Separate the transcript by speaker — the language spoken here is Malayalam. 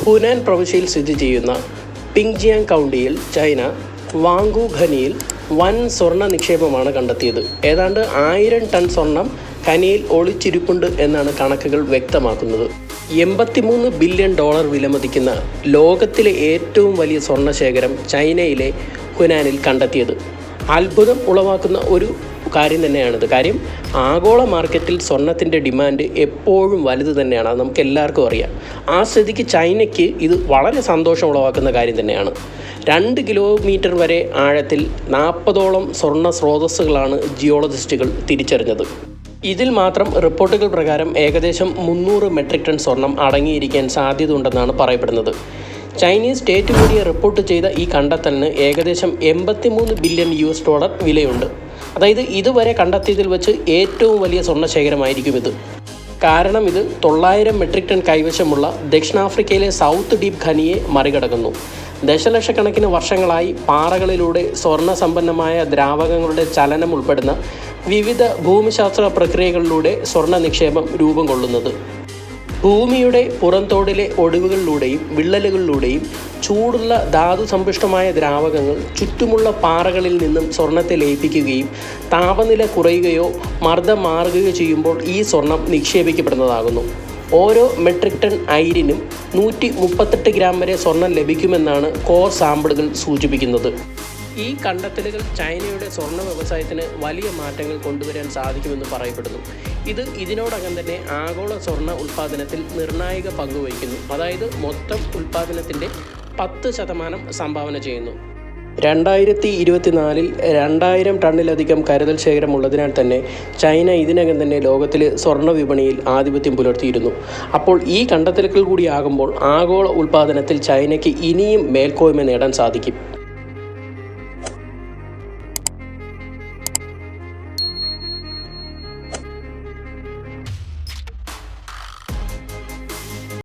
Speaker 1: ഹുനാൻ പ്രവിശ്യയിൽ സ്ഥിതി ചെയ്യുന്ന പിങ്ജിയാങ് കൗണ്ടിയിൽ ചൈന വാങ്കു ഖനിയിൽ വൻ സ്വർണ്ണ നിക്ഷേപമാണ് കണ്ടെത്തിയത്. ഏതാണ്ട് 1000 ടൺ സ്വർണം ഖനിയിൽ ഒളിച്ചിരിപ്പുണ്ട് എന്നാണ് കണക്കുകൾ വ്യക്തമാക്കുന്നത്. $83 ബില്യൺ വിലമതിക്കുന്ന ലോകത്തിലെ ഏറ്റവും വലിയ സ്വർണ്ണ ശേഖരം ചൈനയിലെ ഹുനാനിൽ കണ്ടെത്തിയത് അത്ഭുതം ഉളവാക്കുന്ന ഒരു കാര്യം തന്നെയാണിത്. കാര്യം ആഗോള മാർക്കറ്റിൽ സ്വർണത്തിൻ്റെ ഡിമാൻഡ് എപ്പോഴും വലുത് തന്നെയാണ്, അത് നമുക്ക് എല്ലാവർക്കും അറിയാം. ആ സ്ഥിതിക്ക് ചൈനയ്ക്ക് ഇത് വളരെ സന്തോഷം ഉളവാക്കുന്ന കാര്യം തന്നെയാണ്. 2 കിലോമീറ്റർ വരെ ആഴത്തിൽ 40ഓളം സ്വർണ്ണ സ്രോതസ്സുകളാണ് ജിയോളജിസ്റ്റുകൾ തിരിച്ചറിഞ്ഞത്. ഇതിൽ മാത്രം റിപ്പോർട്ടുകൾ പ്രകാരം ഏകദേശം 300 മെട്രിക് ടൺ സ്വർണം അടങ്ങിയിരിക്കാൻ സാധ്യതയുണ്ടെന്നാണ് പറയപ്പെടുന്നത്. ചൈനീസ് സ്റ്റേറ്റ് മീഡിയ റിപ്പോർട്ട് ചെയ്ത ഈ കണ്ടെത്തലിന് ഏകദേശം $83 ബില്യൺ വിലയുണ്ട്. അതായത് ഇതുവരെ കണ്ടെത്തിയതിൽ വെച്ച് ഏറ്റവും വലിയ സ്വർണ്ണ ശേഖരമായിരിക്കും ഇത്. കാരണം ഇത് 900 മെട്രിക് ടൺ കൈവശമുള്ള ദക്ഷിണാഫ്രിക്കയിലെ സൗത്ത് ഡീപ് ഖനിയെ മറികടക്കുന്നു. ദശലക്ഷക്കണക്കിന് വർഷങ്ങളായി പാറകളിലൂടെ സ്വർണ്ണ സമ്പന്നമായ ദ്രാവകങ്ങളുടെ ചലനം ഉൾപ്പെടുന്ന വിവിധ ഭൂമിശാസ്ത്ര പ്രക്രിയകളിലൂടെ സ്വർണ്ണ നിക്ഷേപം രൂപം കൊള്ളുന്നത്. ഭൂമിയുടെ പുറംതോടിലെ ഒടിവുകളിലൂടെയും വിള്ളലുകളിലൂടെയും ചൂടുള്ള ധാതു സമ്പുഷ്ടമായ ദ്രാവകങ്ങൾ ചുറ്റുമുള്ള പാറകളിൽ നിന്നും സ്വർണ്ണത്തെ ലയിപ്പിക്കുകയും താപനില കുറയുകയോ മർദ്ദം മാറുകയോ ചെയ്യുമ്പോൾ ഈ സ്വർണം നിക്ഷേപിക്കപ്പെടുന്നതാകുന്നു. ഓരോ മെട്രിക് ടൺ അയിരിനും 138 ഗ്രാം വരെ സ്വർണം ലഭിക്കുമെന്നാണ് കോർ സാമ്പിളുകൾ സൂചിപ്പിക്കുന്നത്. ഈ കണ്ടെത്തലുകൾ ചൈനയുടെ സ്വർണ്ണ വ്യവസായത്തിന് വലിയ മാറ്റങ്ങൾ കൊണ്ടുവരാൻ സാധിക്കുമെന്ന് പറയപ്പെടുന്നു. ഇത് ഇതിനോടകം തന്നെ ആഗോള സ്വർണ്ണ ഉൽപ്പാദനത്തിൽ നിർണായക പങ്കുവഹിക്കുന്നു. അതായത് മൊത്തം ഉൽപ്പാദനത്തിൻ്റെ 10% സംഭാവന ചെയ്യുന്നു. 2024 2000 ടണ്ണിലധികം കരുതൽ ശേഖരം ഉള്ളതിനാൽ തന്നെ ചൈന ഇതിനകം തന്നെ ലോകത്തിലെ സ്വർണ്ണ വിപണിയിൽ ആധിപത്യം പുലർത്തിയിരുന്നു. അപ്പോൾ ഈ കണ്ടെത്തലുകൾ കൂടിയാകുമ്പോൾ ആഗോള ഉൽപ്പാദനത്തിൽ ചൈനയ്ക്ക് ഇനിയും മേൽക്കോയ്മ നേടാൻ സാധിക്കും.